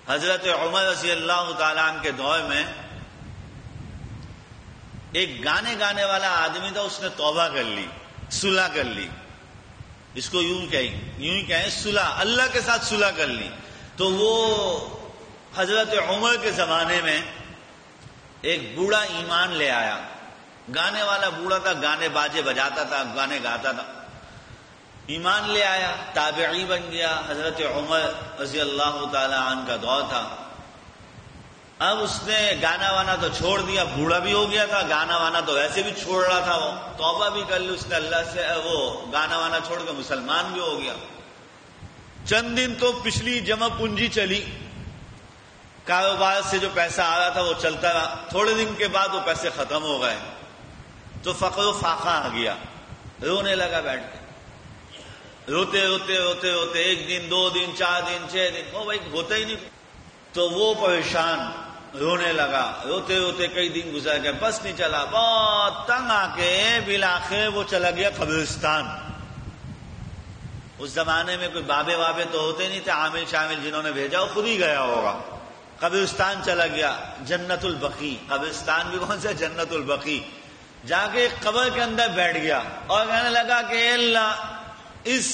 حضرت عمر رضی اللہ تعالیٰ عنہ کے دور میں ایک گانے والا آدمی تھا، اس نے توبہ کر لی، صلح کر لی، اس کو یوں ہی کہیں صلح، اللہ کے ساتھ صلح کر لی. تو وہ حضرت عمر کے زمانے میں ایک بوڑھا ایمان لے آیا، گانے والا بوڑھا تھا، گانے باجے بجاتا تھا، گانے گاتا تھا، ایمان لے آیا، تابعی بن گیا. حضرت عمر رضی اللہ تعالی عنہ کا دور تھا. اب اس نے گانا وانا تو چھوڑ دیا، بوڑھا بھی ہو گیا تھا، گانا وانا تو ویسے بھی چھوڑ رہا تھا، وہ توبہ بھی کر لی اس نے اللہ سے، وہ گانا وانا چھوڑ کے مسلمان بھی ہو گیا. چند دن تو پچھلی جمع پونجی چلی، کاروبار سے جو پیسہ آ رہا تھا وہ چلتا رہا. تھوڑے دن کے بعد وہ پیسے ختم ہو گئے تو فقر و فاقہ آ گیا، رونے لگا بیٹھ کے، روتے روتے روتے روتے 1 دن 2 دن 4 دن 6 دن، وہ بھائی ہوتا ہی نہیں. تو وہ پریشان رونے لگا، روتے روتے کئی دن گزر گئے، بس نہیں چلا، بہت تنگ آ کے بالآخر وہ چلا گیا قبرستان. اس زمانے میں کوئی بابے وابے تو ہوتے نہیں تھے، عامل شامل جنہوں نے بھیجا وہ خود ہی گیا ہوگا. قبرستان چلا گیا، جنت البقیع، قبرستان بھی کون سا، جنت البقیع. جا کے قبر کے اندر بیٹھ گیا اور کہنے لگا کہ اے اللہ، اس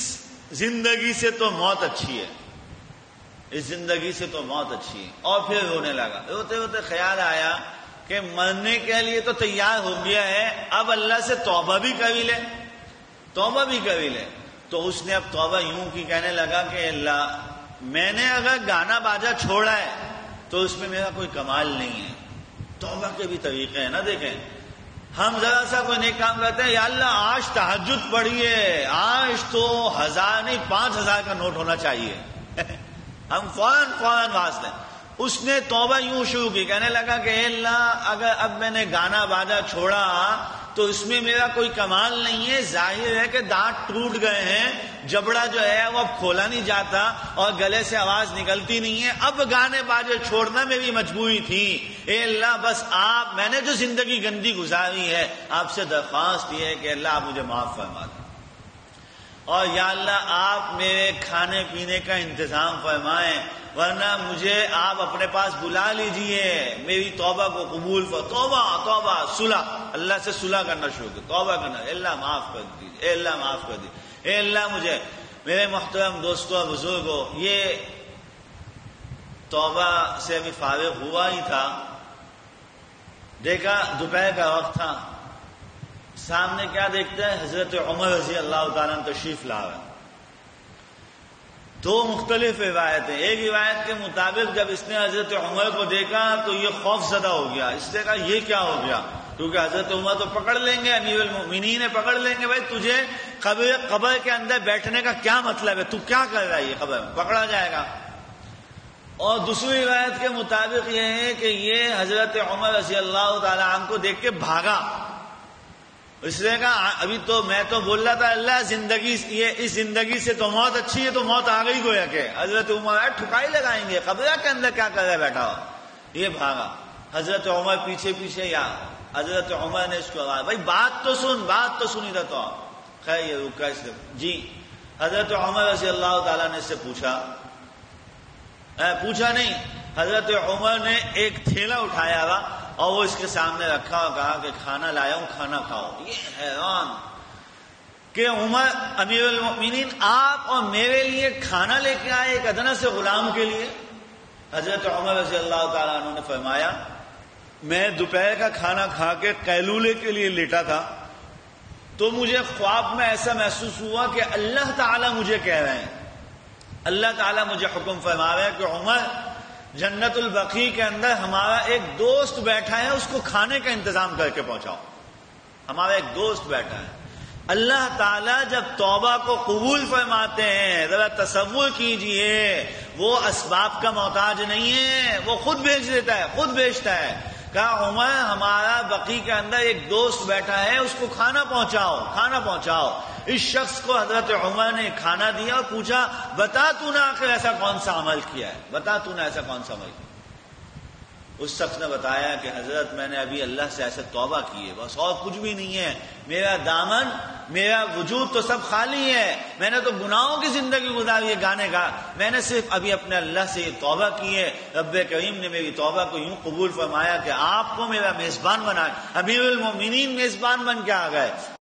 زندگی سے تو موت اچھی ہے، اس زندگی سے تو موت اچھی ہے. اور پھر رونے لگا، روتے روتے خیال آیا کہ مرنے کے لیے تو تیار ہو گیا ہے، اب اللہ سے توبہ بھی کبھی لے، توبہ بھی کبھی لے. تو اس نے اب توبہ یوں کی، کہنے لگا کہ اللہ، میں نے اگر گانا باجا چھوڑا ہے تو اس میں میرا کوئی کمال نہیں ہے. توبہ کے بھی طریقے ہیں نا. دیکھیں ہم ذرا سا کوئی نیک کام کرتے ہیں، یا اللہ آج تہجد پڑھیے، آج تو 1000 نہیں 5000 کا نوٹ ہونا چاہیے، ہم فوراً واسطے. اس نے توبہ یوں شروع کی، کہنے لگا کہ اے اللہ، اگر اب میں نے گانا باجا چھوڑا تو اس میں میرا کوئی کمال نہیں ہے، ظاہر ہے کہ دانت ٹوٹ گئے ہیں، جبڑا جو ہے وہ اب کھولا نہیں جاتا اور گلے سے آواز نکلتی نہیں ہے، اب گانے باجے چھوڑنا میری مجبوری تھی. اے اللہ بس آپ، میں نے جو زندگی گندی گزاری ہے، آپ سے درخواست یہ ہے کہ اللہ آپ مجھے معاف فرما دیں، اور یا اللہ آپ میرے کھانے پینے کا انتظام فرمائیں، ورنہ مجھے آپ اپنے پاس بلا لیجئے، میری توبہ کو قبول توبہ صلح، اللہ سے صلح کرنا شروع کر، توبہ کرنا، اے اللہ معاف کر دیجیے، اے اللہ معاف کر دیجیے، اے اللہ مجھے. میرے محترم دوستوں بزرگوں، یہ توبہ سے ابھی فارغ ہوا ہی تھا، دیکھا دوپہر کا وقت تھا، سامنے کیا دیکھتے ہیں، حضرت عمر رضی اللہ تعالیٰ عنہ تشریف لا رہے ہیں. 2 مختلف روایتیں. ایک روایت کے مطابق جب اس نے حضرت عمر کو دیکھا تو یہ خوف زدہ ہو گیا، اس نے کہا یہ کیا ہو گیا، کیونکہ حضرت عمر تو پکڑ لیں گے، امیر المؤمنین پکڑ لیں گے، بھائی تجھے قبر کے اندر بیٹھنے کا کیا مطلب ہے، تو کیا کر رہا ہے، یہ قبر پکڑا جائے گا. اور دوسری روایت کے مطابق یہ ہے کہ یہ حضرت عمر رضی اللہ تعالی عنہ کو دیکھ کے بھاگا. اس نے کہا ابھی تو میں تو بول رہا تھا اللہ زندگی، یہ اس زندگی سے تو موت اچھی ہے، تو موت آ گئی گویا کہ. حضرت عمر ٹھکائی لگائیں گے، قبر کے اندر کیا کر رہا ہے بیٹھا ہو. یہ بھاگا، حضرت عمر پیچھے یا حضرت عمر نے اس کو کہا بھائی بات تو سن ادھر تو. خیر یہ رکا اس نے، جی. حضرت عمر رضی اللہ تعالیٰ نے اس سے پوچھا نہیں، حضرت عمر نے ایک تھیلا اٹھایا ہوا اور وہ اس کے سامنے رکھا اور کہا کہ کھانا لایا ہوں، کھانا کھاؤ. یہ حیران کہ عمر امیر المؤمنین آپ اور میرے لیے کھانا لے کے آئے ایک ادنا سے غلام کے لیے. حضرت عمر رضی اللہ تعالیٰ عنہ نے فرمایا میں دوپہر کا کھانا کھا کے قیلولے کے لیے لیٹا تھا تو مجھے خواب میں ایسا محسوس ہوا کہ اللہ تعالیٰ مجھے کہہ رہے ہیں، اللہ تعالیٰ مجھے حکم فرما رہے ہیں کہ عمر جنت البقیع کے اندر ہمارا ایک دوست بیٹھا ہے، اس کو کھانے کا انتظام کر کے پہنچاؤ. ہمارا ایک دوست بیٹھا ہے. اللہ تعالیٰ جب توبہ کو قبول فرماتے ہیں، ذرا تصور کیجئے، وہ اسباب کا محتاج نہیں ہے، وہ خود بھیج دیتا ہے، خود بھیجتا ہے. کہا عمر ہمارا بقیع کے اندر ایک دوست بیٹھا ہے، اس کو کھانا پہنچاؤ. اس شخص کو حضرت عمر نے کھانا دیا اور پوچھا بتا تو نے آخر ایسا کون سا عمل کیا ہے، بتا تو نے ایسا کون سا عمل کیا. اس شخص نے بتایا کہ حضرت میں نے ابھی اللہ سے ایسے توبہ کی ہے، بس اور کچھ بھی نہیں ہے، میرا دامن میرا وجود تو سب خالی ہے، میں نے تو گناہوں کی زندگی گزاری ہے گانے گا، میں نے صرف ابھی اپنے اللہ سے یہ توبہ کی ہے۔ رب کریم نے میری توبہ کو یوں قبول فرمایا کہ آپ کو میرا میزبان بنایا، امیر المومنین میزبان بن کے آ گئے۔